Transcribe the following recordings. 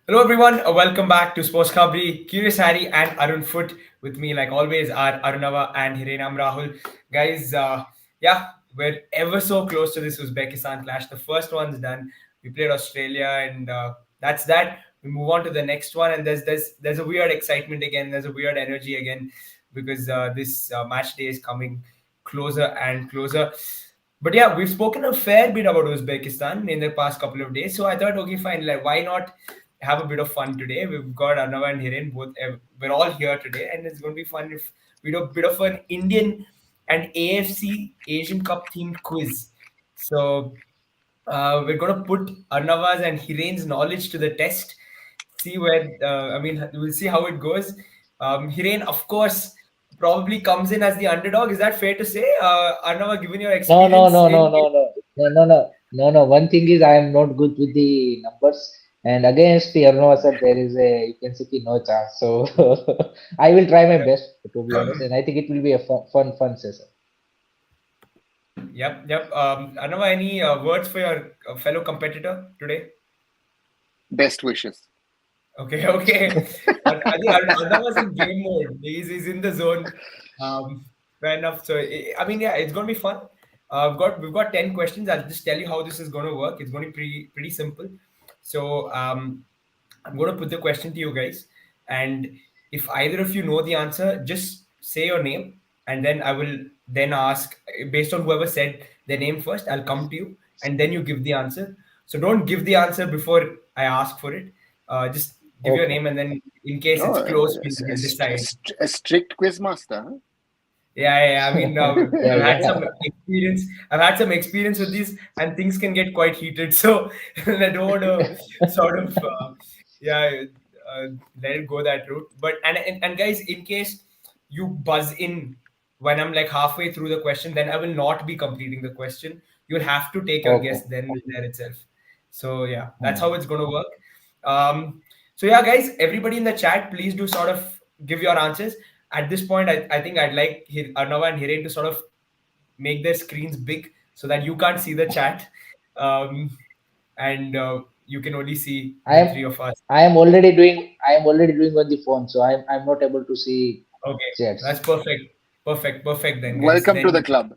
Hello everyone, welcome back to Sports Khabri. Curious Harry and Arun Foot with me, like always, are Arunava and Hirenam Rahul. Guys, yeah, we're ever so close to this Uzbekistan clash. The first one's done. We played Australia, and that's that. We move on to the next one, and there's a weird excitement again. There's a weird energy again because this match day is coming closer and closer. But yeah, we've spoken a fair bit about Uzbekistan in the past couple of days. So I thought, okay, fine, like why not have a bit of fun today? We've got Arnav and Hiren both. We're all here today, and it's going to be fun if we do a bit of an Indian and AFC Asian Cup themed quiz. So we're going to put Arnav's and Hiren's knowledge to the test. See where we'll see how it goes. Hiren, of course, probably comes in as the underdog. Is that fair to say? Arnava, given your No, no, experience no, no, in no, no, no, no, no, no, no. One thing is I am not good with the numbers, and against the Arnova sir, there is a you can see no chance. So I will try my best to be honest, and I think it will be a fun session. Yep. Arnava, any words for your fellow competitor today? Best wishes. Okay. I think Arnava's in game mode. He's in the zone. Fair enough. So yeah, it's going to be fun. We've got 10 questions. I'll just tell you how this is going to work. It's going to be pretty simple. So I'm going to put the question to you guys, and if either of you know the answer, just say your name, and then I will then ask based on whoever said their name first. I'll come to you, and then you give the answer. So don't give the answer before I ask for it. Just give your Okay. name, and then in case Oh, it's close, we'll decide. a strict quiz master. Huh? Yeah. I mean, Yeah, I've had yeah. some experience. I've had some experience with these, and things can get quite heated. So I don't want to sort of, yeah, uh, let it go that route. But and guys, in case you buzz in when I'm like halfway through the question, then I will not be completing the question. You'll have to take your Okay. guess then there itself. So yeah, that's how Hmm. it's going to work. So yeah, guys, everybody in the chat, please do sort of give your answers at this point. I think I'd like Arnava and Hiren to sort of make their screens big so that you can't see the chat, and you can only see I the am three of us. I am already doing on the phone, so I'm not able to see Okay, that's chats. perfect then, guys. Welcome to the Then club.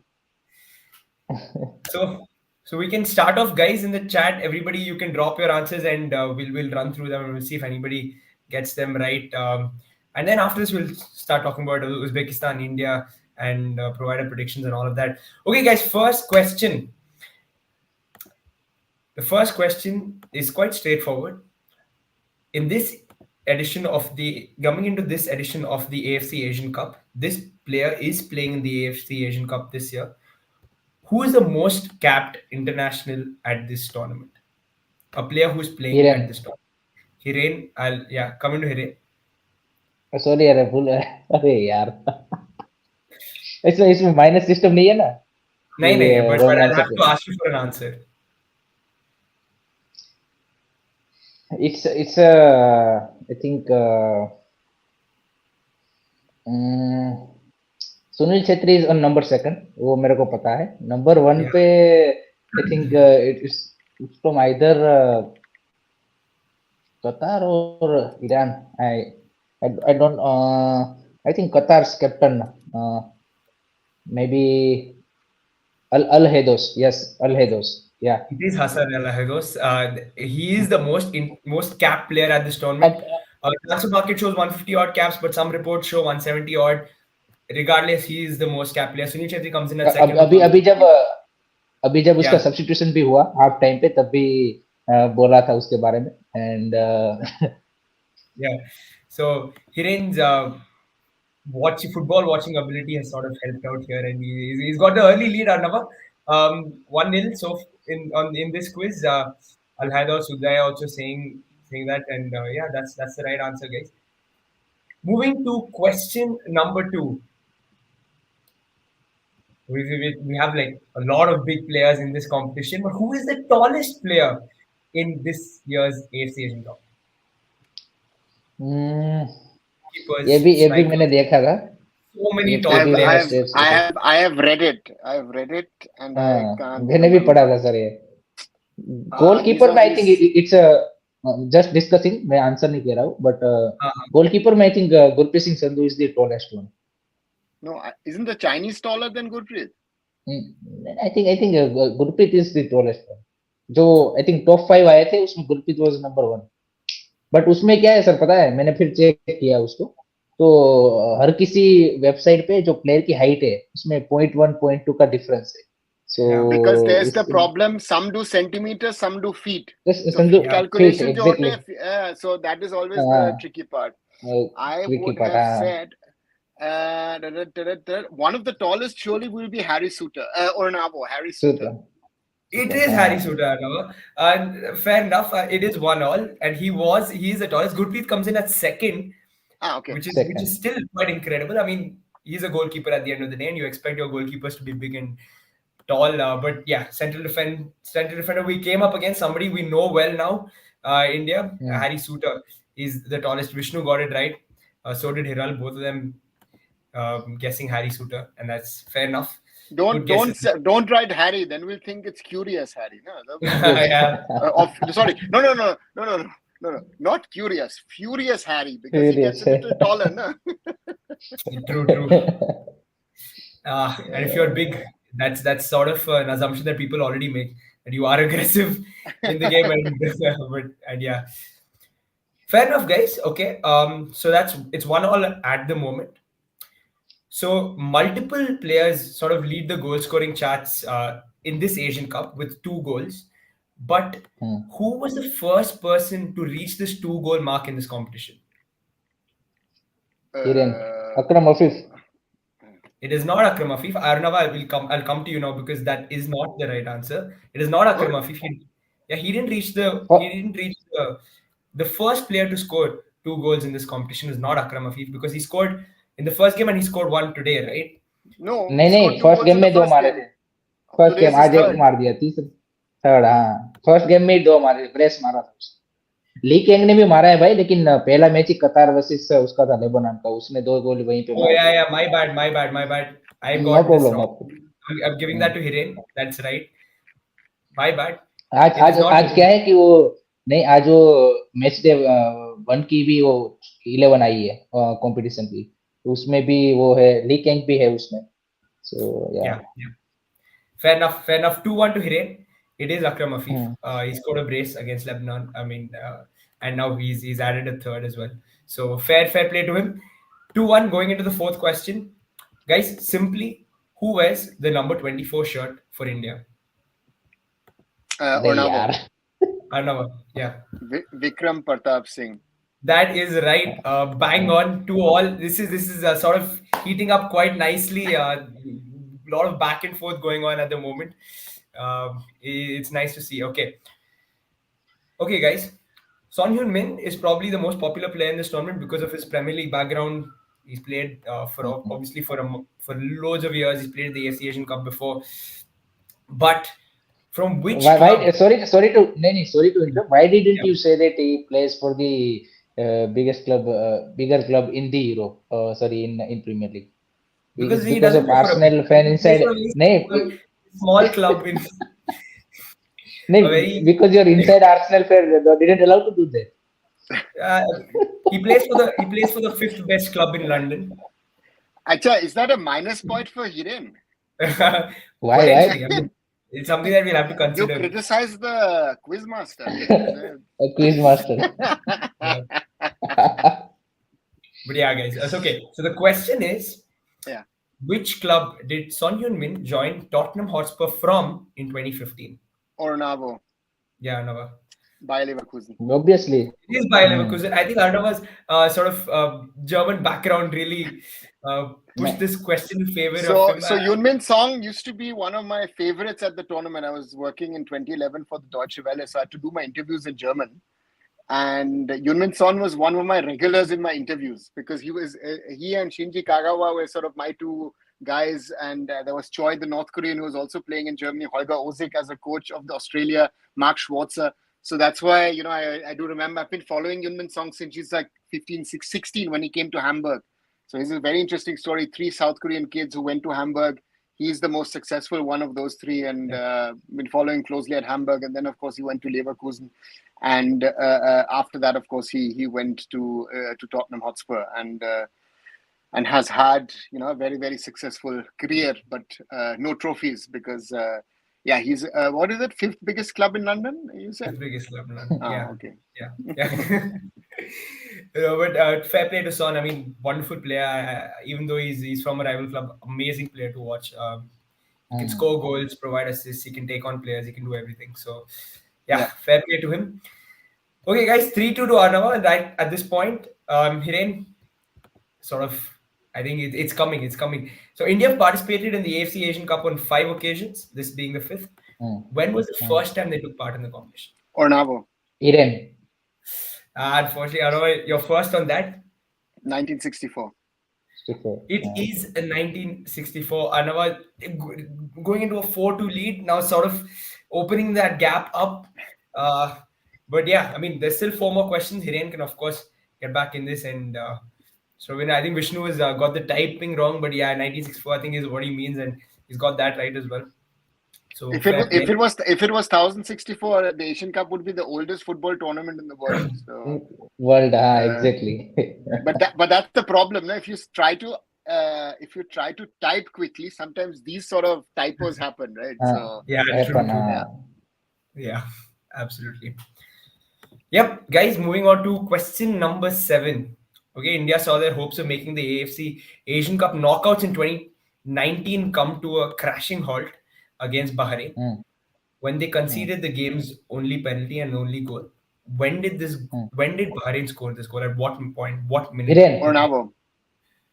so we can start off, guys, in the chat. Everybody, you can drop your answers, and we'll run through them and we'll see if anybody gets them right. And then after this, we'll start talking about Uzbekistan, India, and provider predictions and all of that. Okay, guys. First question. The first question is quite straightforward. In this edition of the coming into this edition of the AFC Asian Cup, this player is playing in the AFC Asian Cup this year. Who is the most capped international at this tournament? A player who's playing at Hiren, this tournament. Hiren, come into Hiren. sorry यार भूल अरे यार इसमें minus system नहीं है ना कि नहीं, but wrong I'll answer have पे to ask you for an answer. it's I think Sunil Chhetri is on number second वो मेरे को पता है नंबर वन Yeah. पे I think it's from either Qatar or Iran I don't I think Qatar's captain may be Al Haydos yes Al Haydos yeah It is Hassan Al Hagos. He is the most capped player at this tournament. Transfer market shows 150 odd caps, but some reports show 170 odd. Regardless, he is the most capped player. Sunil Chhetri comes in at second with अभी अभी जब 150. अभी जब उसका Yeah, substitution भी हुआ half time पे तब भी बोला था उसके बारे में and yeah. So Hiren's watching ability has sort of helped out here, and he's got the early lead. Arnava, 1-0. So in this quiz, Al Haidar Sudaya also saying that, and yeah, that's the right answer, guys. Moving to question number two. We have like a lot of big players in this competition, but who is the tallest player in this year's AFC Asian Cup? Keepers, ये भी मैंने strikers, देखा था so many ये tall भी मैंने players. States देखा I have read it. I have read it, and I हाँ can't मैंने भी remember. पढ़ा था सर ये These गोलकीपर are में I think these. It's a Just discussing, मैं आंसर नहीं कह रहा हूँ, but Uh-huh. goalkeeper में I think Gurpreet Singh Sandhu is the tallest one. No, isn't the Chinese taller than Gurpreet? I think Gurpreet is the tallest one. जो I think top 5 आए थे उसमें Gurpreet was number 1. बट उसमें क्या है sir पता है, मैंने फिर चेक किया उसको, तो हर किसी वेबसाइट पे जो प्लेयर की हाइट है उसमें 0.1 0.2 का डिफरेंस है. सो Yeah. Because there's the problem. Some do centimeters, some do feet. So समझो feet Yeah. calculation feet जो होते exactly. हैं, so that is always the tricky part. I tricky would part. have said one of the tallest surely will be Harry Suter or Navo, Harry Suter. It is Harry Suter, and fair enough. It is 1-1, and he is the tallest. Gurpreet comes in at second, Okay. which Second. is still quite incredible. I mean, he's a goalkeeper at the end of the day, and you expect your goalkeepers to be big and tall. But yeah, central defender. We came up against somebody we know well now. India, Harry Suter is the tallest. Vishnu got it right. So did Hiral. Both of them guessing Harry Suter, and that's fair enough. Good guesses. Don't write Harry, then we'll think it's Curious Harry. No, Yeah. sorry, no, not Curious, Furious Harry, because he gets a little taller, no? True. And if you're big, that's sort of an assumption that people already make, that you are aggressive in the game, and yeah, fair enough, guys. Okay, so it's 1-1 at the moment. So multiple players sort of lead the goal scoring charts in this Asian Cup with 2 goals. But who was the first person to reach this 2-goal mark in this competition? Hiren, Akram Afif. It is not Akram Afif. Arnava, I'll come to you now because that is not the right answer. It is not Akram Afif. He didn't reach the first player to score 2 goals in this competition is not Akram Afif, because he scored in the first game and he scored 1 today, right? No, नहीं first game में 2 मारे थे. First game आज एक मार दिया, तीसरा third. हाँ, फर्स्ट गेम में ही 2 मारे, ब्रेस मारा था. ली कैंग ने भी मारा है भाई, लेकिन पहला मैच ही कतार वर्सेस उसका था, लेबनान का, उसने 2 गोल वहीं पे मारे. Yeah, my bad. I got this wrong. I'm giving that to Hiren. That's right. My bad. आज क्या है कि वो नहीं, आज वो मैच डे 1 की भी वो 11 आई है कंपटीशन की, तो उसमें भी वो है, ली कैंग भी है उसमें. सो yeah. Fair enough. 2-1 to Hiren. It is Akram Afif. He scored a brace against Lebanon. I mean, and now he's added a third as well. So fair play to him. 2-1 going into the fourth question. Guys, simply, who wears the number 24 shirt for India? Arnava. Yeah. Vikram Pratap Singh. That is right. Bang on, 2-2. This is sort of heating up quite nicely. A lot of back and forth going on at the moment. It's nice to see. Okay, guys. Son Heung-min is probably the most popular player in this tournament because of his Premier League background. He's played for loads of years. He's played the AFC Asian Cup before. But from which club? Sorry to interrupt. Why didn't you say that he plays for the bigger club in the Europe? In Premier League. Because of Arsenal fan inside. Small club in. Because you're inside Arsenal fan, they didn't allow to do that. He plays for the 5th best club in London. Acha, is that a minus point for Hiren? Why? I mean, it's something that we'll have to consider. You criticize the quizmaster. A quizmaster. But yeah, guys, that's okay. So the question is, which club did Son Heung-min join Tottenham Hotspur from in 2015? Ornavo. Yeah, Arnava. Bayer Leverkusen. Obviously. It is Bayer Leverkusen. I think Arnava's sort of German background really pushed this question in favor of him. So Heung-min's song used to be one of my favorites at the tournament. I was working in 2011 for the Deutsche Welle, so I had to do my interviews in German. And Heung-min Son was one of my regulars in my interviews because he and Shinji Kagawa were sort of my 2 guys, and there was Choi, the North Korean, who was also playing in Germany, Holger Osik as a coach of the Australia, Mark Schwarzer. So that's why, I do remember, I've been following Heung-min Son since he's like 16 when he came to Hamburg. So it's a very interesting story. 3 South Korean kids who went to Hamburg. He's the most successful one of those 3, and been following closely at Hamburg. And then, of course, he went to Leverkusen. And after that, of course, he went to Tottenham Hotspur and has had a very, very successful career, but no trophies because yeah, he's what is it, fifth biggest club in London? You said? Fifth biggest club in London. Ah, Yeah, okay. yeah. But fair play to Son. I mean, wonderful player. Even though he's from a rival club, amazing player to watch. He can score goals, provide assists. He can take on players. He can do everything. So, yeah, Yeah. fair play to him. Okay, guys, 3-2 to Arnava. Right at this point, Hiren, sort of. I think it's coming. It's coming. So India participated in the AFC Asian Cup on 5 occasions. This being the fifth. When was the first time they took part in the competition? Ornavo, Iran. Unfortunately, Arnava, you're first on that. 1964. 64. It is a 1964. Anava going into a 4-2 lead now, sort of opening that gap up. But yeah, I mean, there's still 4 more questions. Hiren can, of course, get back in this. And so when I think Vishnu has got the typing wrong, but yeah, 1964, I think is what he means, and he's got that right as well. So If it fair play. if it was 1064, the Asian Cup would be the oldest football tournament in the world. So, World, exactly. but that's the problem. No? If you try to type quickly, sometimes these sort of typos happen, right? So Yeah, true, happen, true. Yeah, absolutely. Yep, guys, moving on to question number 7. Okay, India saw their hopes of making the AFC Asian Cup knockouts in 2019 come to a crashing halt against Bahrain when they conceded the game's only penalty and only goal. When did Bahrain score this goal? At what point? What minute? Iran. Ornavo,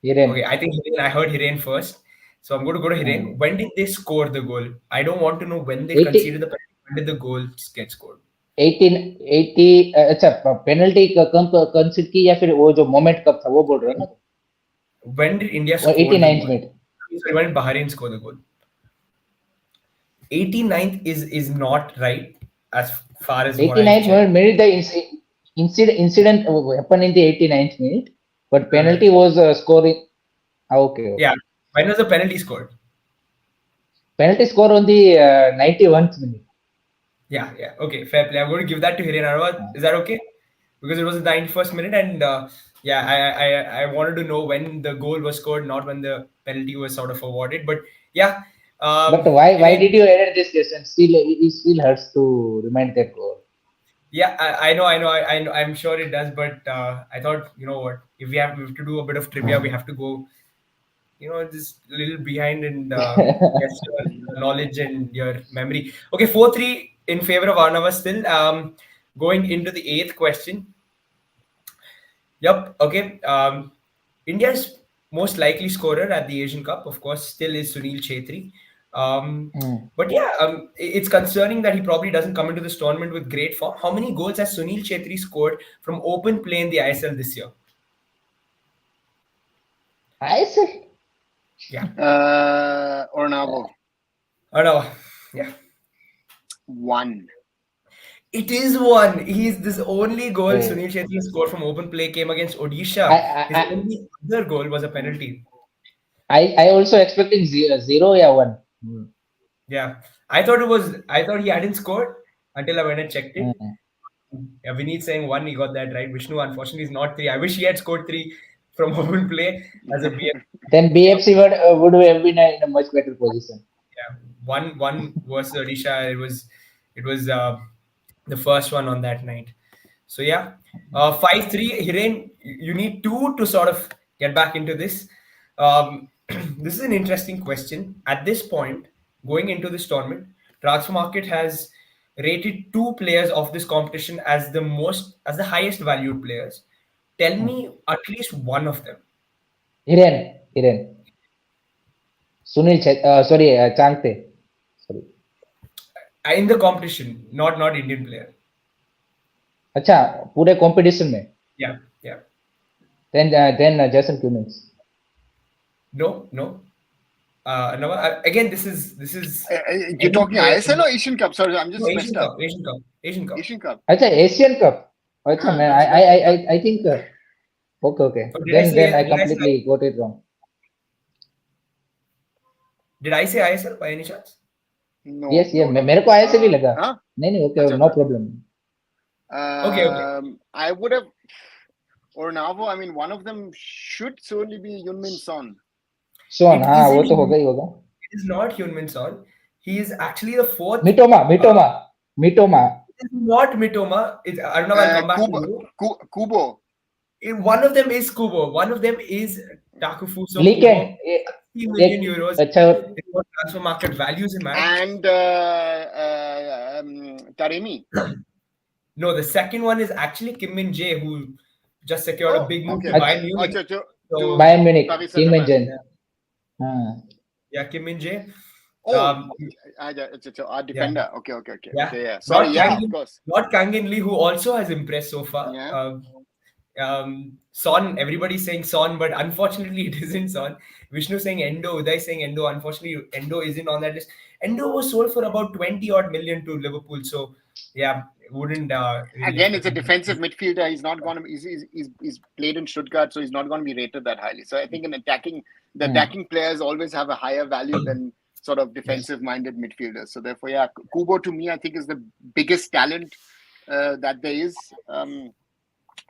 Iran. Okay, I think I heard Hiren first. So I'm going to go to Hiren. When did they score the goal? I don't want to know when they 80, conceded the penalty. When did the goal get scored? 1880 अच्छा penalty कम कंसीड की या फिर वो जो moment कब था वो बोल रहे हो ना When did India वो score the 89th goal? Minute Sorry, when did Bahrain score the goal? 89th is not right as far as what I 89th checked. minute the incident happened in the 89th minute but penalty was scoring okay. Yeah. When was the penalty scored? Penalty score on the 91st minute. Yeah. Okay, fair play. I'm going to give that to Hiren Arwa. Is that okay? Because it was the 91st minute, and yeah, I wanted to know when the goal was scored, not when the penalty was sort of awarded. But yeah, But why Hiren, did you edit this question? Still, it still hurts to remind that goal. yeah, I know, I'm sure it does. But I thought, you know what, if we have to do a bit of trivia, we have to go, just a little behind and test your knowledge and your memory. Okay, 4-3 in favor of Arnava still. Going into the 8th question. Yep. Okay. India's most likely scorer at the Asian Cup, of course, still is Sunil Chhetri. But yeah, it's concerning that he probably doesn't come into this tournament with great form. How many goals has Sunil Chhetri scored from open play in the ISL this year? ISL? Yeah. Ornavo, Oh no. Yeah. 1. It is 1. He's this only goal Oh. Sunil Chhetri scored from open play came against Odisha. His only other goal was a penalty. I also expecting zero yeah 1. Yeah, I thought he hadn't scored until I went and checked it. Yeah, Vineet saying 1, he got that right. Vishnu, unfortunately, is not 3. I wish he had scored 3 from open play as a BF. Then BFC would have been in a much better position. Yeah, 1 versus Odisha. It was the first one on that night. So yeah, 5-3. Hiren, you need 2 to sort of get back into this. This is an interesting question. At this point, going into this tournament, Transfer Market has rated 2 players of this competition as the highest valued players. Tell me at least one of them. Iran. Sunil Changte. Sorry. In the competition, not Indian player. अच्छा पूरे competition में Yeah. then Jason Cummings. No. No. Again, this is. You're talking ISL or Asian Cup? Sorry, I'm just No, messed up. Asian Cup. Asian Cup. अच्छा Asian Cup. अच्छा man, I think okay. Then I completely got it wrong. Did I say ISL by any chance? No. Yes, no. मेरे को ISL ही लगा. हाँ? नहीं okay, अच्छा, no अच्छा. problem. Okay. I would have Ornavo. I mean, one of them should certainly be Yunmin Son. Son It हाँ वो isn't. तो होगा ही होगा. It is not Hyunmin Son. He is actually the fourth. Mitoma. It is not Mitoma. I don't know. I'll come back to you. Kubo. One of them is Kubo. One of them is Takufuso Leakend. Kubo. 60 million euros. अच्छा Is what transfer market values him at. And Taremi. No, the second one is actually Kim Min Jae, who just secured a big move to okay. Bayern Munich. So, Bayern Munich. Paris Kim Min Saint-Germain. Jae. हाँ. yeah, Kim Min Jae. It's our defender. Yeah. Okay. Yeah. Okay, yeah. Sorry, Not yeah, Kang, of course. not Kang In Lee, who also has impressed so far. Yeah. Son, everybody's saying Son, but unfortunately it isn't Son. Vishnu saying Endo, Uday saying Endo. Unfortunately, Endo isn't on that list. Endo was sold for about 20 odd million to Liverpool. So yeah, wouldn't really Again, it's a defensive midfielder. He's not going to. He's played in Stuttgart, so he's not going to be rated that highly. So I think the attacking players always have a higher value than sort of defensive-minded midfielders. So therefore, yeah, Kubo to me, I think is the biggest talent that there is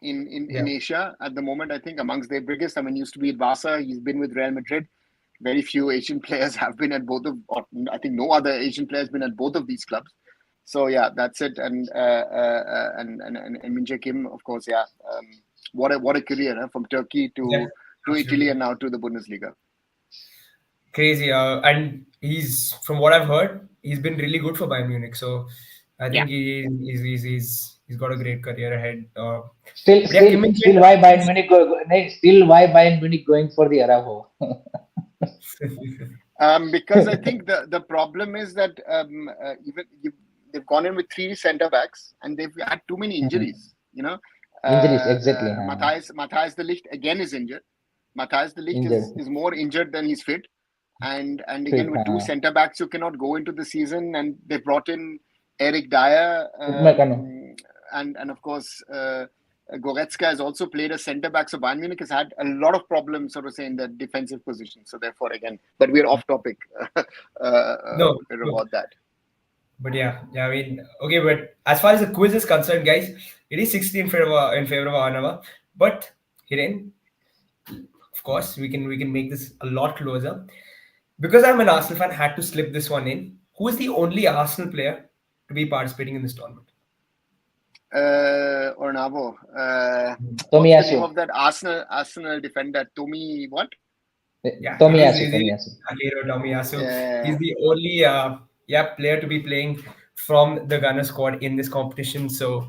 in Asia at the moment. I think amongst their biggest. I mean, used to be at Barca. He's been with Real Madrid. Very few Asian players have been at both of. Or I think no other Asian player has been at both of these clubs. So yeah, that's it. And Min Jae Kim, of course, yeah. What a career from Turkey to Italy and now to the Bundesliga. Crazy, and he's, from what I've heard, he's been really good for Bayern Munich. So I think he's got a great career ahead. Still why Bayern Munich going for the Araujo? Because I think the problem is that even they've gone in with 3 centre backs and they've had too many injuries. You know, Injuries, exactly. Matthias de Ligt again is injured. Matthias de Ligt is more injured than he's fit. And again, with 2 centre backs, you cannot go into the season. And they brought in Eric Dyer, and of course Goretzka has also played a centre back. So Bayern Munich has had a lot of problems, so to say, in the defensive position. So therefore, again, but we're off topic about that. But yeah, I mean, okay. But as far as the quiz is concerned, guys, it is 60 in favor of Arnava. But Hiren, of course, we can make this a lot closer. Because I'm an Arsenal fan, had to slip this one in. Who is the only Arsenal player to be participating in this tournament? Ornavo. What's the name of that Arsenal defender? Tommy what? Yeah, Tomiyasu. Tomiyasu. Yeah. He's the only player to be playing from the Ghana squad in this competition. So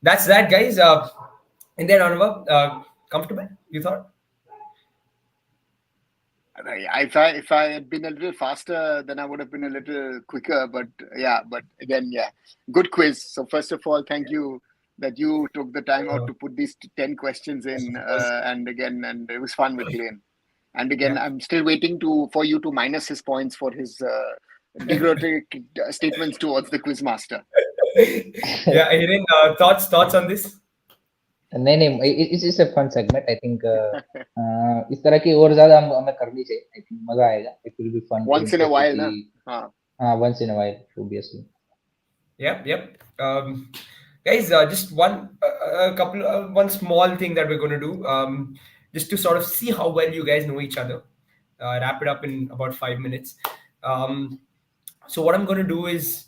that's that, guys. And then Arnava, comfortable? You thought? If I had been a little faster, then I would have been a little quicker. But again, good quiz. So first of all, thank you that you took the time out to put these 10 questions in, and it was fun with Glenn. And again, I'm still waiting for you to minus his points for his derogatory statements towards the quiz master. Yeah, Hiren, thoughts on this? नहीं it's a fun segment. I think इस तरह की और ज्यादा हमें करनी चाहिए. I think मजा आएगा. It will be fun. Once in a while, na? Once in a while, obviously. Yep. Guys, just one small thing that we're going to do, just to sort of see how well you guys know each other. Wrap it up in about 5 minutes. So what I'm going to do is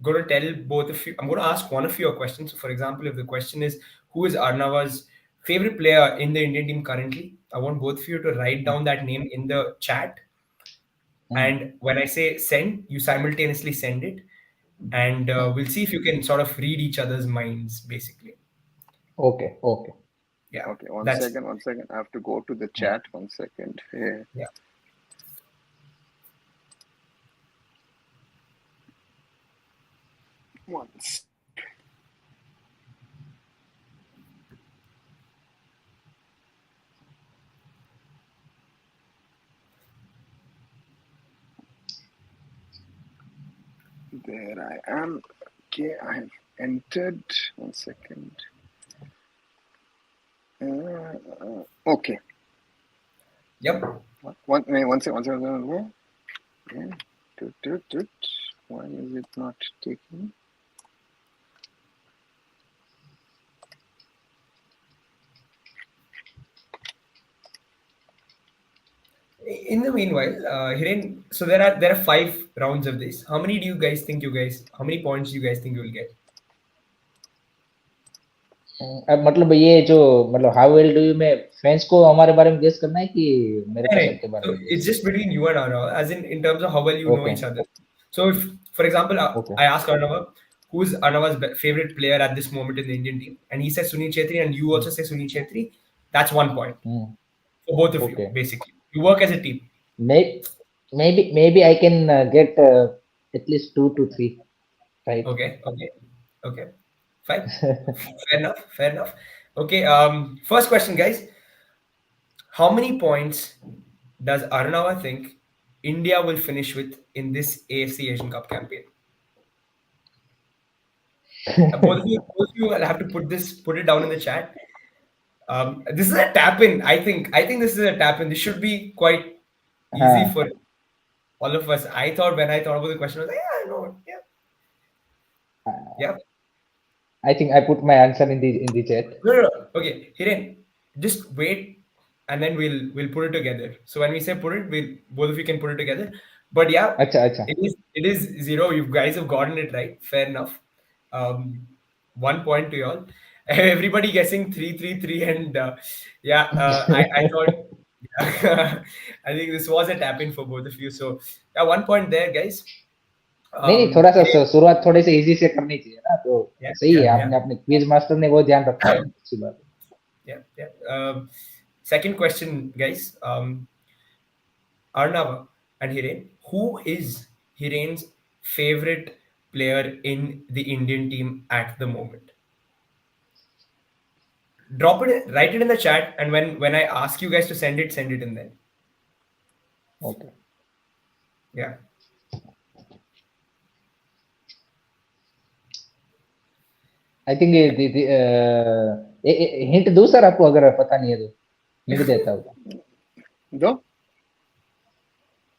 going to tell both of you. I'm going to ask one of you a question. So, for example, if the question is, who is Arnava's favorite player in the Indian team currently? I want both of you to write down that name in the chat. And when I say send, you simultaneously send it. And we'll see if you can sort of read each other's minds, basically. Okay. Yeah. Okay, one second. I have to go to the chat. 1 second. Yeah. Once. There I am. Okay, I have entered. 1 second. Okay. Yep. One second. Okay. Why is it not taking? In the meanwhile, Hiren, so there are 5 rounds of this. How many do you guys think you guys? How many points do you guys think you will get? अब मतलब ये जो मतलब how well do you में fans को हमारे बारे में गेस करना है कि मेरे को Right. सबके बारे So में it's guess? just between you and Arnav, as in terms of how well you know okay each other. So if, for example, okay I ask Arnav, who's Arnav's favorite player at this moment in the Indian team, and he says Sunil Chetri, and you also say Sunil Chetri, that's 1 point for both of you, okay basically. You work as a team. May maybe I can get at least 2 to 3 right. Okay, fine. Fair enough. Fair enough. Okay. First question, guys. How many points does Arunava think India will finish with in this AFC Asian Cup campaign? Both of you will have to put it down in the chat. This is a tap in. I think this is a tap in. This should be quite easy हाँ, for all of us. I thought when I thought about the question, I was like, yeah, I know. Yeah, yeah. I think I put my answer in the chat. No. Okay, Hiren, just wait, and then we'll put it together. So when we say put it, we'll both of you can put it together. But yeah, अच्छा अच्छा. it is zero. You guys have gotten it right. Fair enough. 1 point to y'all. Everybody guessing 3-3-3, and yeah, I thought. Yeah, I think this was a tap in for both of you. So yeah, 1 point there, guys. नहीं नहीं, थोड़ा सा Hiren, शुरुआत थोड़े से easy से करनी चाहिए ना, तो yeah, सही yeah, है, yeah. आपने अपने क्विज मास्टर ने वो ध्यान रखा है, अच्छी बात Yeah. Second question, guys. Arnava and Hiren, who is Hiren's favorite player in the Indian team at the moment? Drop it, write it in the chat, and when I ask you guys to send it in there. है. Okay, Yeah. I think hint दूं sir आपको, अगर पता नहीं है तो hint देता हूँ. Though?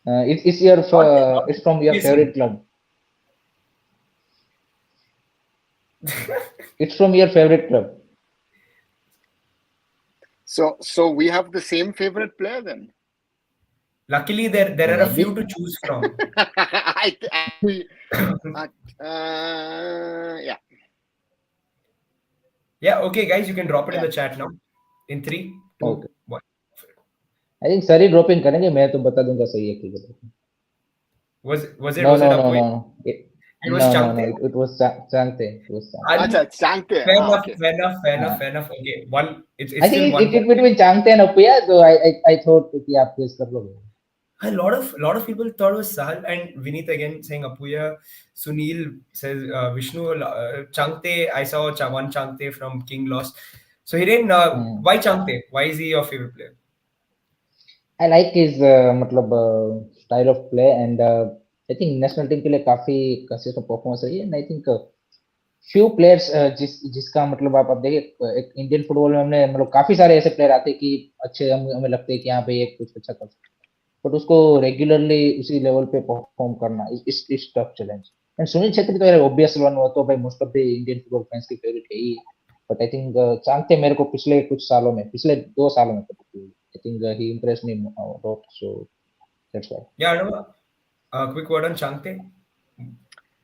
It's your Not it's from your seriously. favorite club. It's from your favorite club. So we have the same favorite player then. Luckily, there are a few Maybe. to choose from. Yeah. Yeah. Okay, guys, you can drop it in Yeah. the chat now. In 3, 2, okay, 1. I think sir he dropping करेंगे, मैं तो बता दूंगा सही है कि गलत. Was it No was no it no Apoy? no no. It was No no Changte. no, it was Changte. It was Changte. Acha, And Changte. fair Ah, enough, okay. fair enough, fair enough, हाँ. fair enough. Okay, one. It's I still think one it point. between Changte and Apuya, so I thought कि आप guess कर लोगे. A lot of people thought it was Sahal and Vineet again saying Apuya. Sunil says Vishnu. Changte. I saw one Changte from King Lost. So Hiren, Hmm. why Changte? Why is he your favorite player? I like his मतलब style of play, and I think national team के लिए काफी consistent performance रही है, and I think few players जिसका मतलब आप देखिए, एक इंडियन फुटबॉल में हमने मतलब काफी सारे ऐसे प्लेयर आते हैं कि अच्छे, हमें लगते हैं कि यहाँ पे ये कुछ अच्छा कर सकते हैं, बट उसको रेगुलरली उसी लेवल पे परफॉर्म करना इस tough challenge. And Sunil Chhetri तो यार ऑब्वियस वन, वो तो भाई most of the Indian football fans की फेवरेट है ही. बट आई थिंक चाहते मेरे को पिछले कुछ सालों में, पिछले 2 सालों में, I think he impress me lot, so that's why. Yeah, I know. Quick word on Changte.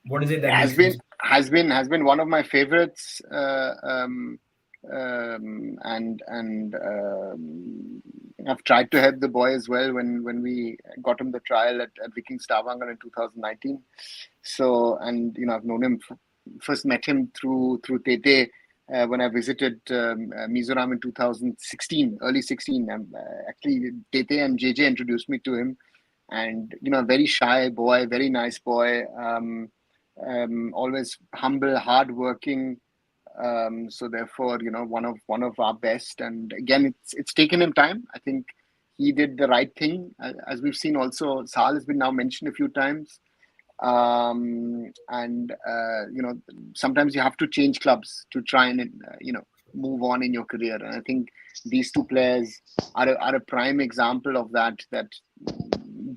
What is it that Has makes him? been one of my favorites, and I've tried to help the boy as well when we got him the trial at Viking Stavanger in 2019. So, and I've known him, first met him through Tete when I visited Mizoram in 2016, early 16. Actually, Tete and JJ introduced me to him, and very shy boy, very nice boy. Always humble, hardworking. So therefore, one of our best. And again, it's taken him time. I think he did the right thing, as we've seen. Also, Sal has been now mentioned a few times. And sometimes you have to change clubs to try and move on in your career. And I think these two players are a prime example of that. That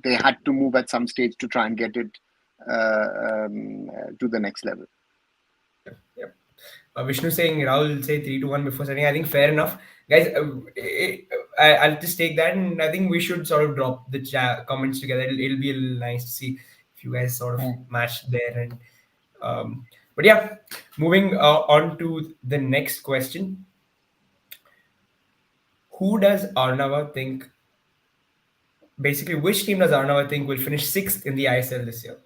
they had to move at some stage to try and get it to the next level. Vishnu saying Rahul say 3-1 before setting. I think fair enough, guys. I'll just take that, and I think we should sort of drop the comments together. It'll be a little nice to see if you guys sort of Hmm. match there. And but yeah, moving on to the next question: Who does Arnava think? Basically, which team does Arnava think will finish sixth in the ISL this year?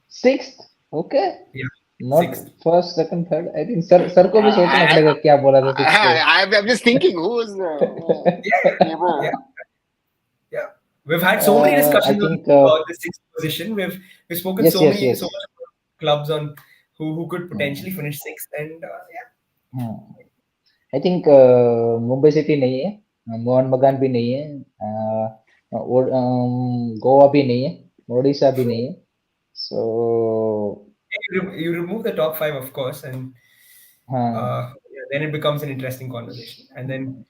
Sixth, okay. Yeah, Not sixth. first, second, third. I think sir को भी सोचना I, पड़ेगा क्या बोला था sixth पे. I'm just thinking who's Yeah, able. yeah, yeah. We've had so many I discussions think about the sixth position. We've spoken yes, yes, so yes. much about clubs on who could Hmm. potentially finish sixth, and yeah. Hmm. I think Mumbai city नहीं है, मोहन बगान भी नहीं है, गोवा भी नहीं है, ओडिशा भी नहीं है. So You remove the top five, of course, and हाँ, yeah, then it becomes an interesting conversation. And then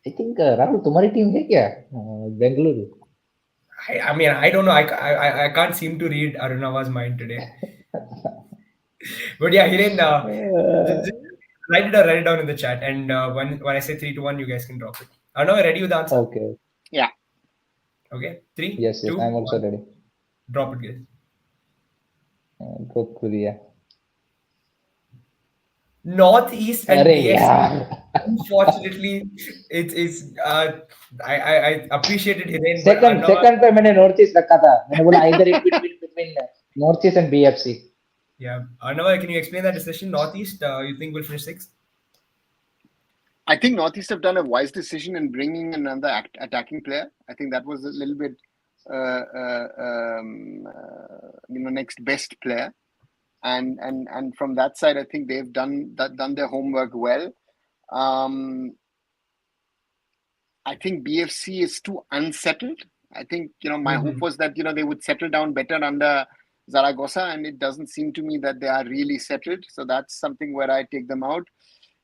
I think Rahul तुम्हारी टीम है क्या, Bengaluru? I mean, I don't know. I can't seem to read Arunava's mind today. But yeah, Hiren, just write it down in the chat, and when I say 3 to 1, you guys can drop it. Arunava, ready with the answer? Okay. Yeah. Okay, three, Yes, yes, two, I'm also one, ready. drop it, guys. Go Korea. Northeast and अरे BFC. यार. Unfortunately, it's I appreciated Hiren, but second Arunava, second पे मैंने north east रखा था, मैंने बोला either in between north east and BFC. yeah, Arunava, can you explain that decision? Northeast, you think will finish sixth? I think Northeast have done a wise decision in bringing another attacking player. I think that was a little bit, next best player. And from that side, I think they've done their homework well. I think BFC is too unsettled. I think my hope was that they would settle down better under Zaragoza, and it doesn't seem to me that they are really settled. So that's something where I take them out.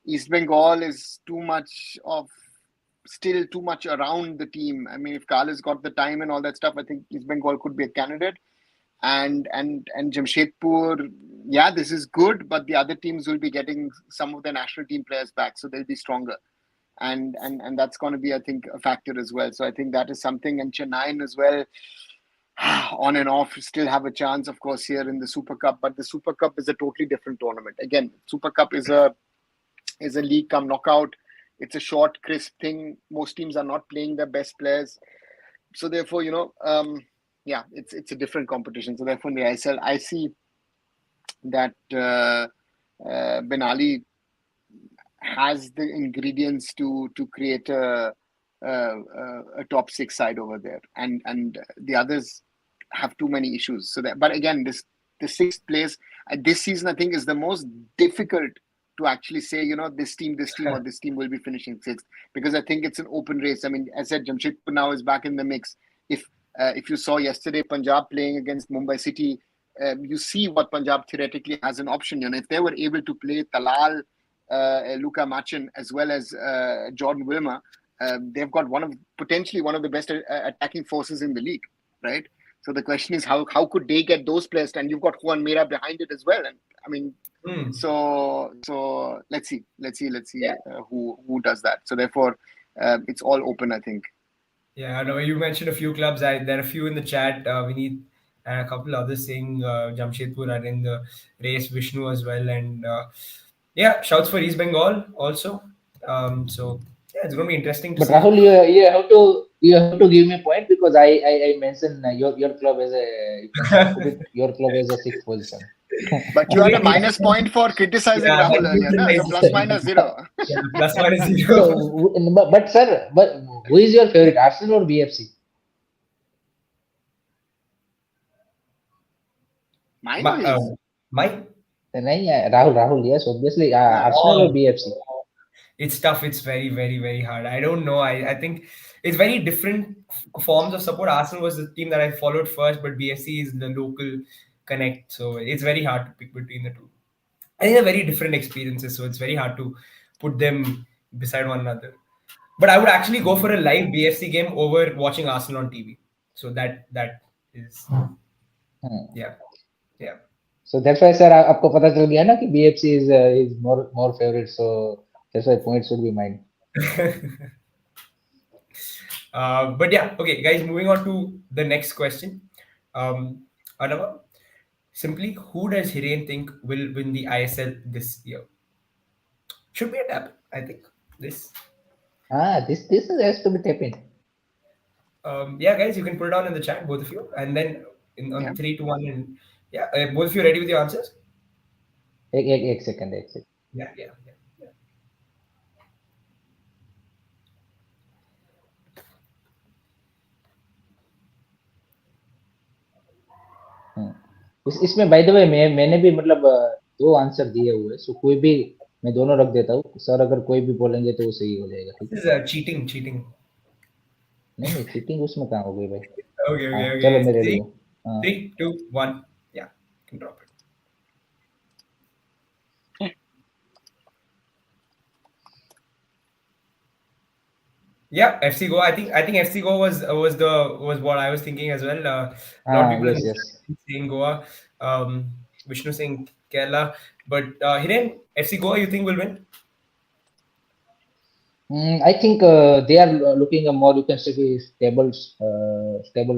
East Bengal is still too much around the team. I mean, if Karl has got the time and all that stuff, I think East Bengal could be a candidate. And Jamshedpur, yeah, this is good, but the other teams will be getting some of their national team players back, so they'll be stronger. And that's going to be, I think, a factor as well. So I think that is something. And Chennai as well, on and off, still have a chance, of course, here in the Super Cup. But the Super Cup is a totally different tournament. Again, Super Cup is a league come knockout. It's a short, crisp thing. Most teams are not playing their best players, so therefore, yeah, it's a different competition. So therefore, in the ISL, I see that Ben Ali has the ingredients to create a top six side over there, and the others have too many issues. So that, but again, the sixth place this season, I think, is the most difficult to actually say, this team or this team will be finishing sixth, because I think it's an open race. I mean, as I said, Jamshedpur now is back in the mix. If you saw yesterday Punjab playing against Mumbai City, you see what Punjab theoretically has an option. If they were able to play Talal, Luka Machin, as well as Jordan Wilmer, they've got potentially one of the best attacking forces in the league, right? So the question is, how could they get those players? And you've got Juan Mera behind it as well. And I mean, so let's see who does that. So therefore, it's all open, I think. Yeah, I know you mentioned a few clubs. There are a few in the chat. We need and a couple others saying Jamshedpur are in the race, Vishnu as well, and yeah, shouts for East Bengal also. So yeah, it's going to be interesting to But see. Rahul, you have to give me a point, because I mentioned your club as a, you can say, I put it, your club as a sixth position. But you had a minus point for criticizing Yeah, Rahul that earlier, gives a no? So nice. plus minus 0. Yeah, plus minus 0. So, but sir, who is your favorite, Arsenal or BFC? Mine or his? Mine. नहीं, Rahul, yes, obviously, Ah. Arsenal or BFC? It's tough. It's very, very, very hard. I don't know. I think it's very different forms of support. Arsenal was the team that I followed first, but BFC is the local connect. So it's very hard to pick between the two. I think they're very different experiences, so it's very hard to put them beside one another. But I would actually go for a live BFC game over watching Arsenal on TV. So that is yeah. So that's why, sir, आपको पता चल गया ना कि BFC is more favorite, so that's why points should be mine. But yeah, okay, guys. Moving on to the next question. Anava, simply, who does Hiren think will win the ISL this year? Should be a tap, I think. This. This has to be tapping. Yeah, guys, you can put it down in the chat, both of you, and then Yeah. on 3 to 1, and yeah, both of you ready with your answers? Ek second, ek second. Yeah, yeah, yeah. Yeah. हम्म। इसमें by the way मैंने भी मतलब दो answer दिए हुए, सो कोई भी मैं दोनों रख देता हूँ सर, अगर कोई भी बोलेंगे तो वो सही हो जाएगा, ठीक है? This is cheating, cheating. नहीं नहीं, चीटिंग उसमें कहाँ हो गई भाई? Okay, हाँ okay, चलो, okay. मैं रेडी Three, हूँ। हाँ 3, 2, 1. Yeah, you can drop it. Yeah, FC Goa. I think FC Goa was what I was thinking as well. A lot of हाँ, people in yes the yes. chat saying Goa. Vishnu saying Kerala. But Hiren, FC Goa, you think will win? I think they are looking a more, you can say, stable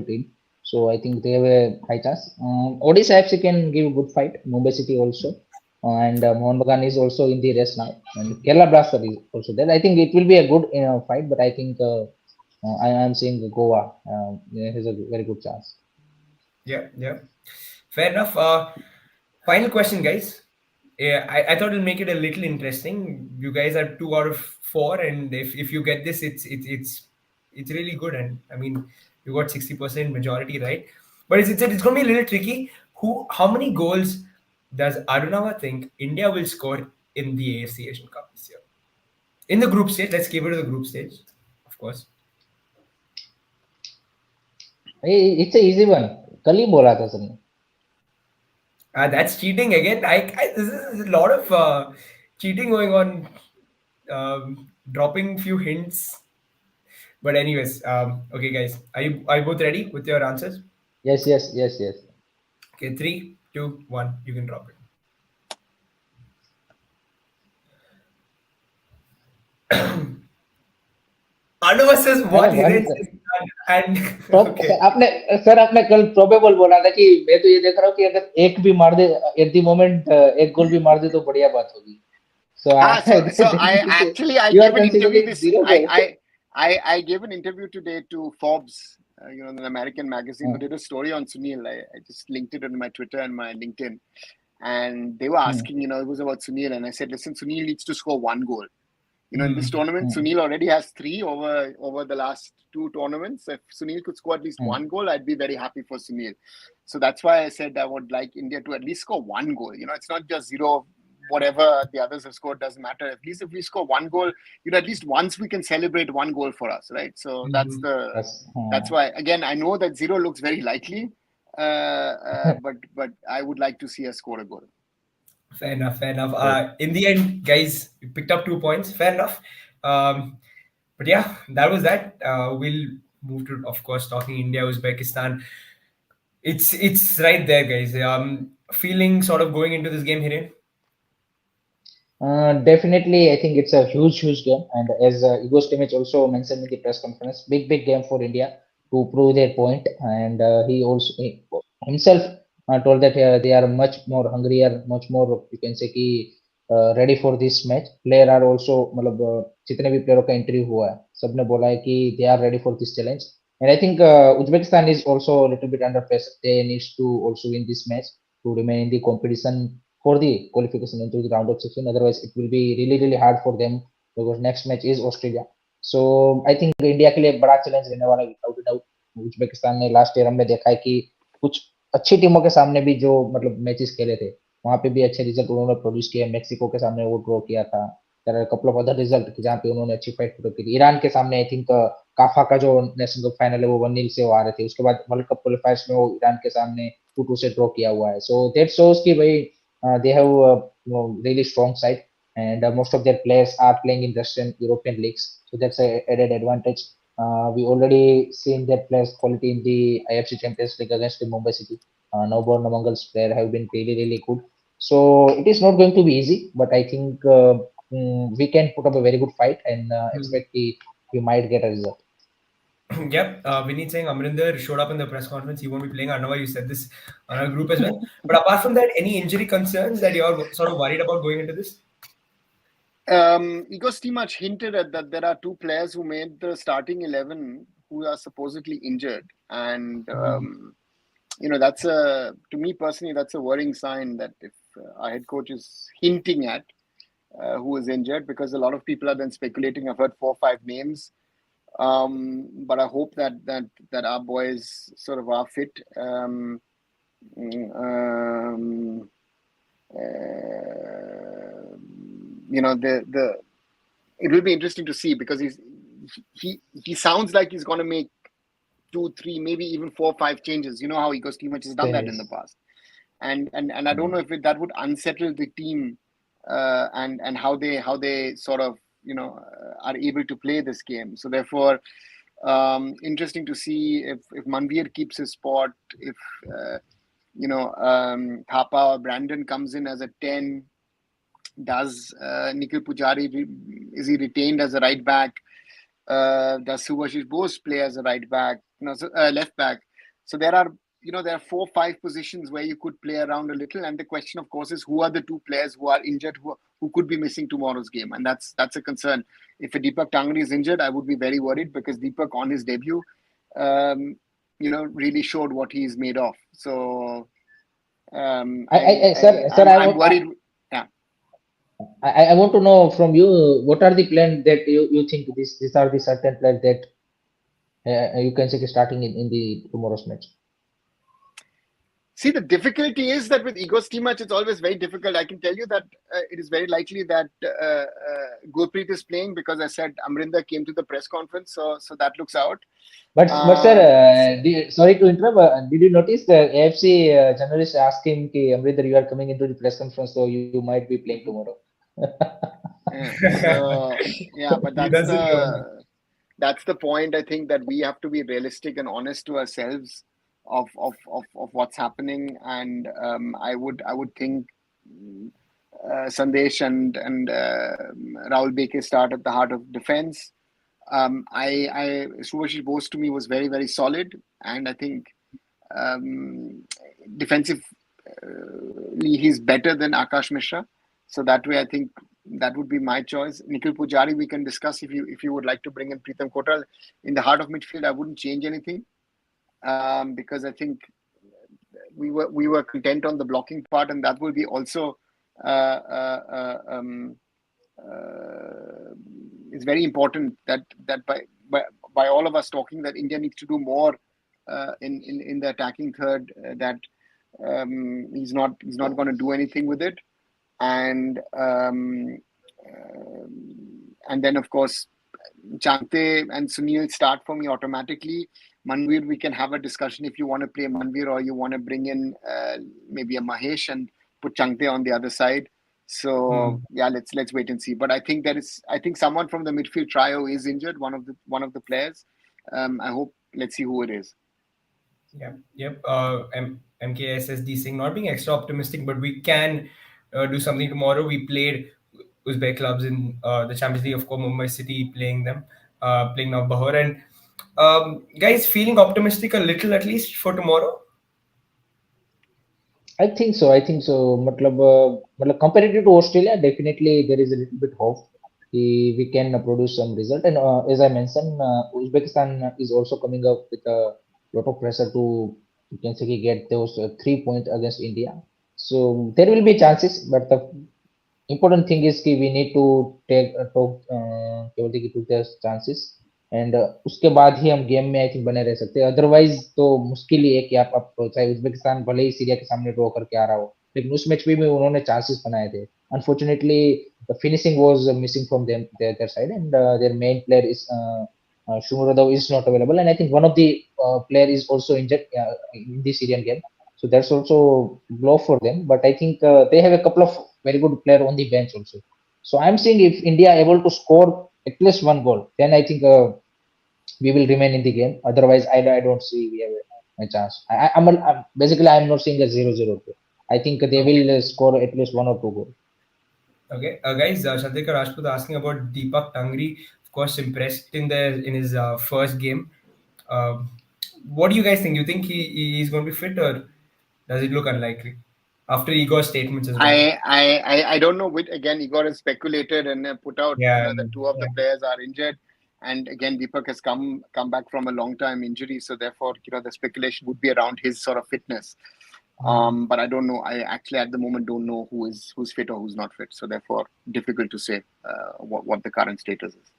team. So I think they have a high chance. Odisha FC can give a good fight. Mumbai City also, and Mohan Bagan is also in the race now, and Kerala Blaster is also there. I think it will be a good fight, but I think I am saying Goa has a very good chance. Yeah, yeah. Fair enough. Final question, guys. Yeah, I thought it'll make it a little interesting. You guys are 2 out of 4, and if you get this, it's really good. And I mean, you got 60% majority, right? But it's going to be a little tricky. How many goals does Arunava think India will score in the AFC Asian Cup this year? In the group stage, let's keep it to the group stage, of course. It's a easy one. कल ही बोला था सबने। That's cheating again. This is a lot of cheating going on. Dropping few hints. But anyways, okay, guys, are you both ready with your answers? Yes yes yes yes. Okay, 3, 2, 1. You can drop it. Anuva says अरे what one Hiren says, and okay. आपने कल probable बोला था कि मैं तो ये देख रहा हूँ कि अगर एक भी मार दे एट द मोमेंट, एक गोल भी मार दे तो बढ़िया बात होगी। So So I you are gave an interview considering this. zero goal. I gave an interview today to Forbes, an American magazine, who did a story on Sunil. I just linked it on my Twitter and my LinkedIn, and they were asking, it was about Sunil, and I said, listen, Sunil needs to score 1 goal. In this tournament, Sunil already has 3 over the last 2 tournaments. If Sunil could score at least 1 goal, I'd be very happy for Sunil. So that's why I said I would like India to at least score 1 goal. It's not just 0. Whatever the others have scored doesn't matter. At least if we score 1 goal, at least once we can celebrate 1 goal for us, right? So that's why. Again, I know that 0 looks very likely, but I would like to see us score a goal. Fair enough. Fair enough. In the end, guys, we picked up 2 points. Fair enough. But yeah, that was that. We'll move to, of course, talking India, Uzbekistan. It's right there, guys. Feeling sort of going into this game, Hiren. Definitely, I think it's a huge game, and as Igor Stimac also mentioned in the press conference, big game for India to prove their point, and he himself told that they are much more hungrier, much more, you can say कि ready for this match. Player are also मतलब जितने भी प्लेयरों का interview हुआ है सबने बोला है कि they are ready for this challenge, and I think Uzbekistan is also a little bit under pressure. They needs to also win this match to remain in the competition for the qualification into the round of 16. Otherwise, it will be really hard for them because next match is Australia. So I think India के लिए एक बड़ा challenge रहने वाला है without doubt. Uzbekistan ने last year हमने देखा है कि कुछ अच्छी टीमों के सामने भी जो मतलब मैचेस खेले थे वहां पे भी अच्छे रिजल्ट उन्होंने प्रोड्यूस किया। मेक्सिको के सामने वो ड्रॉ किया था, कपल ऑफ अदर रिजल्ट जहाँ पे उन्होंने अच्छी फाइट की थी। ईरान के सामने आई थिंक काफा का जो नेशनल कप फाइनल है वो 1-0 से वो आ रहे थे, उसके बाद वर्ल्ड कप क्वालिफायर्स में वो ईरान के सामने 2-2 से ड्रॉ किया हुआ है। सो दैट शोज कि भाई they have really strong side, and most of their players are playing in Russian European leagues, so that's a added advantage. We already seen their players quality in the AFC Champions League against the Mumbai City. Nowborn Namangal's player have been really good, so it is not going to be easy, but I think we can put up a very good fight and Hmm. expect we might get a result. Yep, Vinit saying Amrinder showed up in the press conference. He won't be playing. I know you said this on our group as well. But apart from that, any injury concerns that you're sort of worried about going into this? Igor Stimac hinted at that there are two players who made the starting 11 who are supposedly injured, and that's to me personally, that's a worrying sign that if our head coach is hinting at who is injured, because a lot of people are then speculating. I've heard 4 or 5 names, but I hope that our boys sort of are fit. Um, uh, the it will be interesting to see, because he sounds like he's going to make 2, 3, maybe even 4, 5 changes. You know how Igor Stimac has done that in the Yes. past, and I don't know if that would unsettle the team, and how they sort of are able to play this game. So therefore, interesting to see if Manvir keeps his spot, if Thapa or Brandon comes in as a 10. Does Nikhil Pujari, is he retained as a right back? Does Subhashish Bose play as a right back? No, left back. So there are 4, 5 positions where you could play around a little, and the question, of course, is who are the 2 players who are injured, who could be missing tomorrow's game, and that's a concern. If a Deepak Tangri is injured, I would be very worried, because Deepak on his debut, really showed what he's made of. So Sir, I'm worried. Yeah. I want to know from you what are the plans that you think these are the certain plans that you can see starting in the tomorrow's match. See, the difficulty is that with Igor Stimac, it's always very difficult. I can tell you that it is very likely that Gurpreet is playing, because I said Amrinder came to the press conference, so that looks out. But sir, Um, sorry to interrupt. Did you notice the AFC journalist asked him, Amrinder, you are coming into the press conference, so you might be playing tomorrow. yeah, so yeah, but He doesn't know. that's the point. I think that we have to be realistic and honest to ourselves of what's happening, and I would think Sandesh and Rahul Beke start at the heart of defense. Subhashish Bose to me was very, very solid, and I think defensively he's better than Akash Mishra. So that way, I think that would be my choice. Nikhil Pujari, we can discuss if you would like to bring in Pritam Kotal in the heart of midfield. I wouldn't change anything, because I think we were content on the blocking part, and that will be also uh, uh, uh, um, it's very important that by all of us talking, that India needs to do more in the attacking third. That he's not going to do anything with it, and then of course Chante and Sunil start for me automatically. Manvir, we can have a discussion if you want to play Manvir, or you want to bring in maybe a Mahesh and put Chante on the other side. So Hmm. yeah, let's wait and see. But I think someone from the midfield trio is injured. One of the players. I hope. Let's see who it is. Yeah, yep. MKSSD saying not being extra optimistic, but we can do something tomorrow. We played Uzbek clubs in the Champions League, of course, Mumbai City playing them, playing now Bahor. And guys, feeling optimistic a little at least for tomorrow. I think so. I think so. Matlab, comparative to Australia, definitely there is a little bit hope. We can produce some result. And as I mentioned, Uzbekistan is also coming up with a lot of pressure to, you can say, get those 3 points against India. So there will be chances, but the important thing is कि we need to केवल देखिए took their chances and उसके बाद ही हम game में I think बने रह सकते हैं अदरवाइज तो मुश्किल ही है कि आप चाहे उज्बेकिस्तान भले ही सीरिया के सामने ड्रॉ करके आ रहा हो लेकिन उस मैच में उन्होंने चांसेस बनाए थे unfortunately the finishing was missing from their side and their main player is Shumurodov is not available, and I think one of the player is also injured in the Syrian game. So that's also blow for them. But I think they have a couple of very good player on the bench also. So I'm saying if India able to score at least one goal, then I think we will remain in the game. Otherwise, I don't see we have a chance. Basically I'm not seeing a 0-0. I think they Okay. will score at least one or two goals. Okay, guys, Chandrika Rajput asking about Deepak Tangri. Of course, impressed in his first game. Um, what do you guys think? You think he's going to be fit, or does it look unlikely after Igor's statements as well? I don't know. Which again, Igor has speculated and put out, Yeah, that two of the players are injured, and again, Deepak has come back from a long time injury, so therefore, the speculation would be around his sort of fitness. But I don't know. I actually at the moment don't know who's fit or who's not fit. So therefore, difficult to say what the current status is.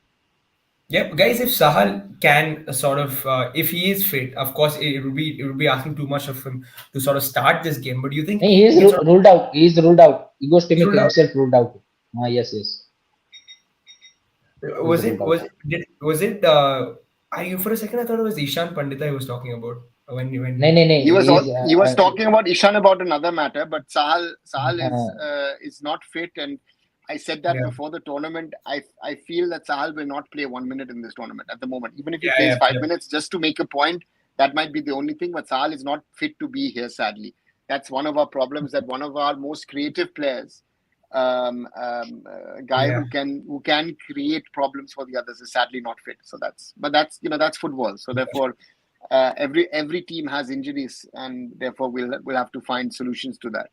Yep, guys. If Sahal can sort of, if he is fit, of course, it would be asking too much of him to sort of start this game. But do you think He is he can sort of ruled out. He is ruled out. he's Igostimic ruled out? himself ruled out. Yes, yes. He is Was ruled it out. was it? I for a second I thought it was Ishan Pandita he was talking about No, when no, no. He was He is. he was talking about Ishan about another matter, but Sahal is not fit, and I said that yeah before the tournament. I feel that Sahal will not play 1 minute in this tournament at the moment. Even if he yeah plays yeah, 5 minutes just to make a point, that might be the only thing. But Sahal is not fit to be here. Sadly, that's one of our problems. That one of our most creative players, a guy yeah. who can create problems for the others, is sadly not fit. So that's football. So therefore, every team has injuries, and therefore we'll have to find solutions to that.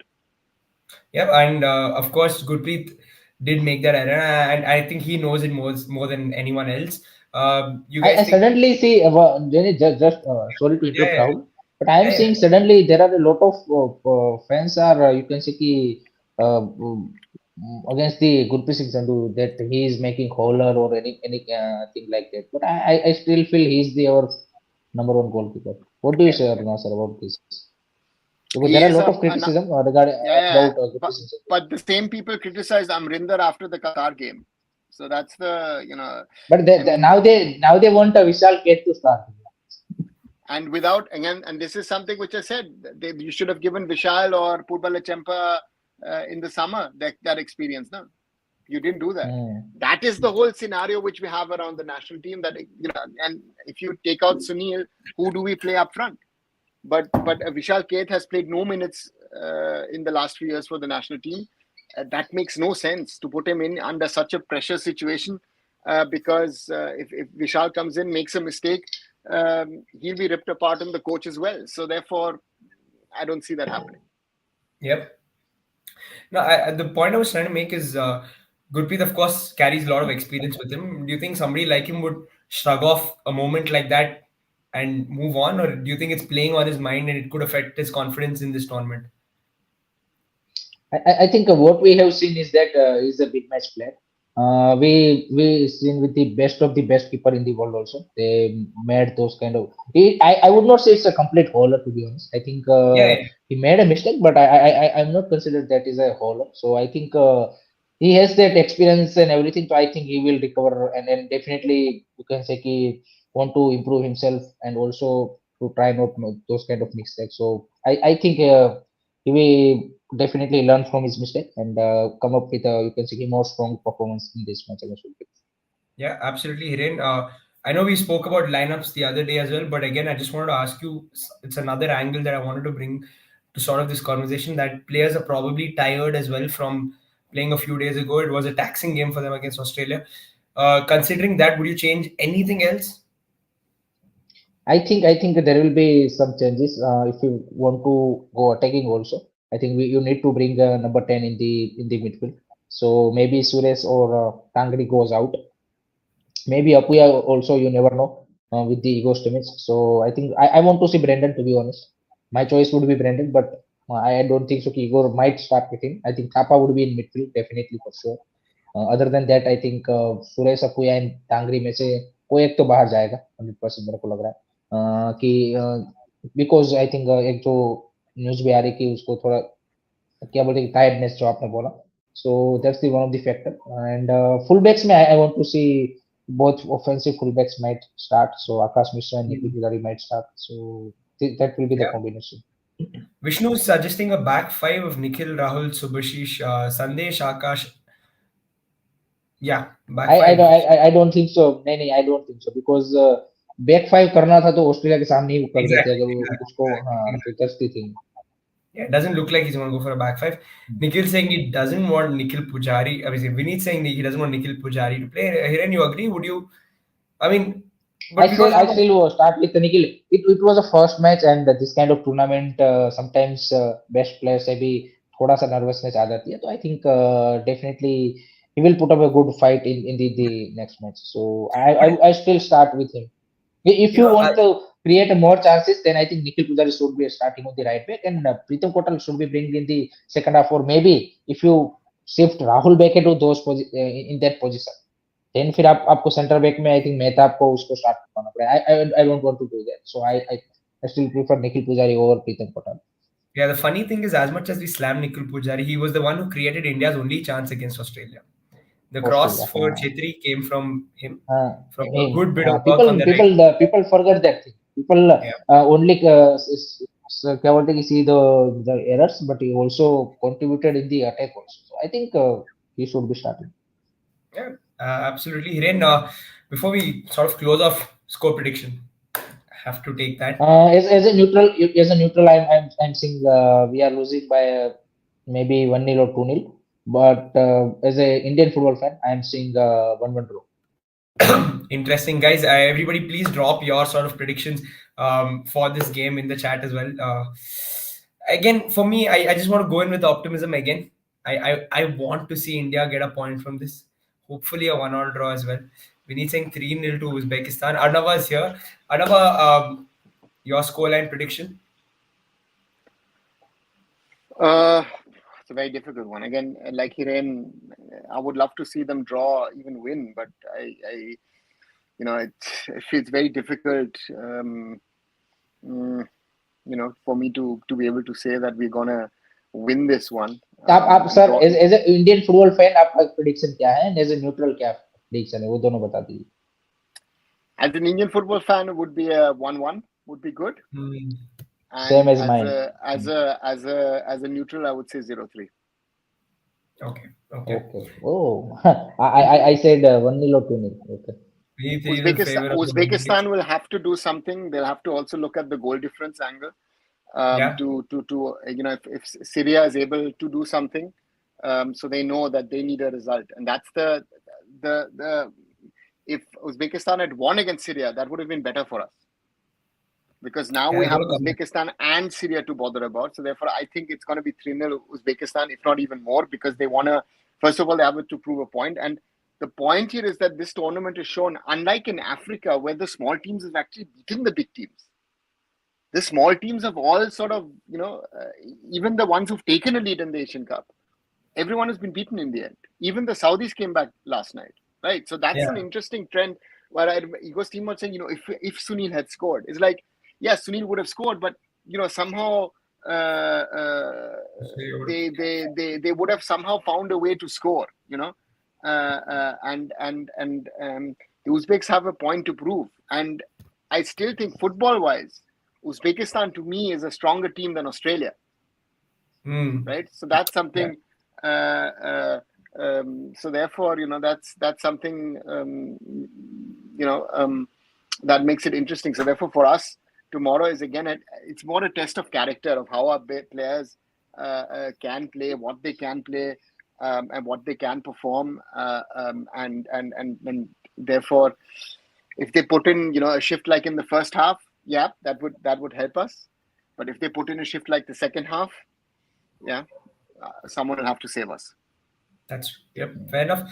Yep, and of course, Gurpreet did make that error, and I think he knows it more than anyone else. You I guys think? suddenly see, Jenny, just sorry to Yeah, interrupt yeah, Rahul, but I am yeah, yeah. seeing suddenly there are a lot of fans are, you can see, against the Gurpreet Singh Sandhu that he is making holler or any thing like that. But I still feel he is the our number one goalkeeper. What do you Yeah. say, Aruna, sir, about this? Because there He are a is lot a, of an criticism regarding Yeah, yeah, about but Gurpreet Singh Sandhu. the same people criticized Amrinder after the Qatar game, so that's But I mean, now they want a Vishal Kate to start. and without again, and this is something which I said, you should have given Vishal or Purbala Champa in the summer that experience. No, you didn't do that. Hmm. That is the whole scenario which we have around the national team. And if you take out Sunil, who do we play up front? But Vishal Keth has played no minutes in the last few years for the national team. That makes no sense to put him in under such a pressure situation, because if Vishal comes in, makes a mistake, he'll be ripped apart on the coach as well. So therefore, I don't see that happening. Yep. No, the point I was trying to make is Gurpreet, of course, carries a lot of experience with him. Do you think somebody like him would shrug off a moment like that and move on, or do you think it's playing on his mind and it could affect his confidence in this tournament? I think what we have seen is that he's a big match player. We seen with the best of the best keeper in the world also. They made those kind of. I would not say it's a complete hauler, to be honest. I think Yeah, yeah, he made a mistake, but I'm not considered that is a hauler. So I think he has that experience and everything. So I think he will recover, and then definitely you can say he want to improve himself and also to try not make those kind of mistakes. So I think he will definitely learn from his mistake and come up with a you can say a more strong performance in this match against Uzbekistan. yeah, absolutely, Hiren. I know we spoke about lineups the other day as well, but again, I just wanted to ask you, it's another angle that I wanted to bring to sort of this conversation that players are probably tired as well from playing a few days ago. It was a taxing game for them against Australia. Considering that, would you change anything else? I think there will be some changes if you want to go attacking also. I think you need to bring number 10 in the midfield. So maybe Suresh or Tangri goes out. Maybe Apuya also, you never know with the ego image. So I think I want to see Brendan, to be honest. My choice would be Brendan, but I don't think so. Igor might start with him. I think Thapa would be in midfield definitely for sure. Other than that I think Suresh Apuia and Tangri में से कोई एक तो बाहर जाएगा 100% मेरे को लग रहा है कि बिकॉज आई थिंक एक जो न्यूज भी आ रही कि उसको थोड़ा क्या बोलते हैं टायर्डनेस जो आपने बोला so that's the one of the factor and full backs में I want to see both offensive fullbacks might start, so Akash Mishra and Nikhil Kulkarni might start. So that will be the Yeah. combination. Vishnu is suggesting a back five of Nikhil, Rahul, Subhashish, Sandesh, Akash. Yeah, back I I five. don't I don't think so. नहीं नहीं I don't think so because back five करना था तो Australia के सामने ही वो कर देते Exactly, अगर वो exactly, उसको exactly, हाँ तो exactly. that's the thing. Yeah, it doesn't look like he's going to go for a back five. Nikhil saying he doesn't want Nikhil Pujari. I mean, Vinith saying he doesn't want Nikhil Pujari to play. Hiren, you agree? Would you? I mean, but we don't I have a. still will start with Nikhil. It was a first match, and this kind of tournament sometimes best players maybe थोड़ा सा nervousness आ जाती है. So I think definitely he will put up a good fight in the next match. So But, I still start with him. If you you know, want to create more chances, then I think Nikhil Pujari should be starting on the right back, and Pritam Kotal should be bringing in the second half, or maybe if you shift Rahul back into in that position, then फिर आप आपको centre back में I think Mehta आपको उसको start करना पड़ेगा. I don't want to do that, so I still prefer Nikhil Pujari over Pritam Kotal. yeah, the funny thing is, as much as we slam Nikhil Pujari, he was the one who created India's only chance against Australia. The cross Australia, for Chetri came from him, from a him. good bit of work on the right. People forget that thing. People Yeah. only क्या बोलते हैं कि see the errors, but he also contributed in the attack also. So I think he should be starting. Yeah, absolutely. Hiren, before we sort of close off score prediction, I have to take that. As a neutral, I'm saying we are losing by maybe 1-0 or 2-0. But as a Indian football fan, I'm seeing 1-1 draw. Interesting, guys. Everybody, please drop your sort of predictions for this game in the chat as well. Again, for me, I just want to go in with optimism again. I want to see India get a point from this. Hopefully, a 1-1 draw as well. We need saying 3-0 to Uzbekistan. Arnava is here. Arnava, your scoreline prediction? It's a very difficult one. Again, like Hiren, I would love to see them draw, even win, but it's very difficult. For me to be able to say that we're gonna win this one. आप sir as a Indian football fan आपका prediction क्या है, and as a neutral क्या prediction है, वो दोनों बता दीजिए. As an Indian football fan, it would be a 1-1 would be good. And Same as mine. As a neutral, I would say 0-3. Okay. Oh, I said 1-0 or 2-0. Okay. Uzbekistan will have to do something. They'll have to also look at the goal difference angle. If Syria is able to do something, so they know that they need a result, and that's the if Uzbekistan had won against Syria, that would have been better for us, because now we have Uzbekistan and Syria to bother about. So therefore, I think it's going to be 3-0 Uzbekistan, if not even more, because they want to. First of all, they have to prove a point, and the point here is that this tournament is shown, unlike in Africa, where the small teams is actually beating the big teams. The small teams have all sort of, even the ones who've taken a lead in the Asian Cup, everyone has been beaten in the end. Even the Saudis came back last night, right? So that's an interesting trend. Where Igor's team was saying, if Sunil had scored, it's like, yes, Sunil would have scored, but somehow they would have somehow found a way to score, and the Uzbeks have a point to prove. And I still think football-wise, Uzbekistan to me is a stronger team than Australia, right? So that's something. So therefore, that's something that makes it interesting. So therefore, for us, tomorrow is again it's more a test of character of how our players can play, what they can play, and what they can perform, and therefore, if they put in a shift like in the first half, that would help us. But if they put in a shift like the second half, someone will have to save us. That's fair enough.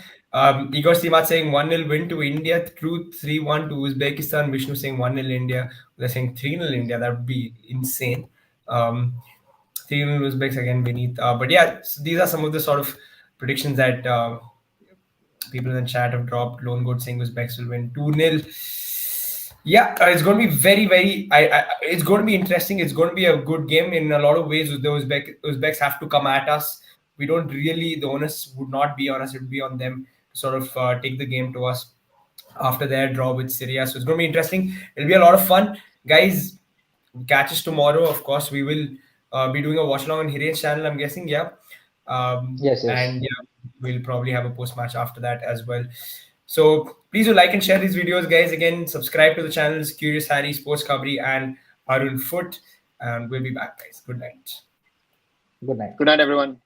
Igor Simat saying 1-0 win to India, Truth 3-1 to Uzbekistan. Vishnu saying 1-0 India. They're saying 3-0 India. That would be insane. 3-0 Uzbeks again beneath. But yeah, so these are some of the sort of predictions that people in the chat have dropped. Lone Goat saying Uzbeks will win 2-0. Yeah, it's going to be very, very. It's going to be interesting. It's going to be a good game in a lot of ways. The Uzbeks have to come at us. We don't really. The onus would not be on us. It would be on them to sort of take the game to us after their draw with Syria. So it's going to be interesting. It'll be a lot of fun, guys. Catch us tomorrow. Of course, we will be doing a watch along on Hiren's channel. I'm guessing, Yes. And we'll probably have a post match after that as well. So please do like and share these videos, guys. Again, subscribe to the channels Curious Harry, Sports Kabri, and Arun Foot. And we'll be back, guys. Good night. Good night. Good night, everyone.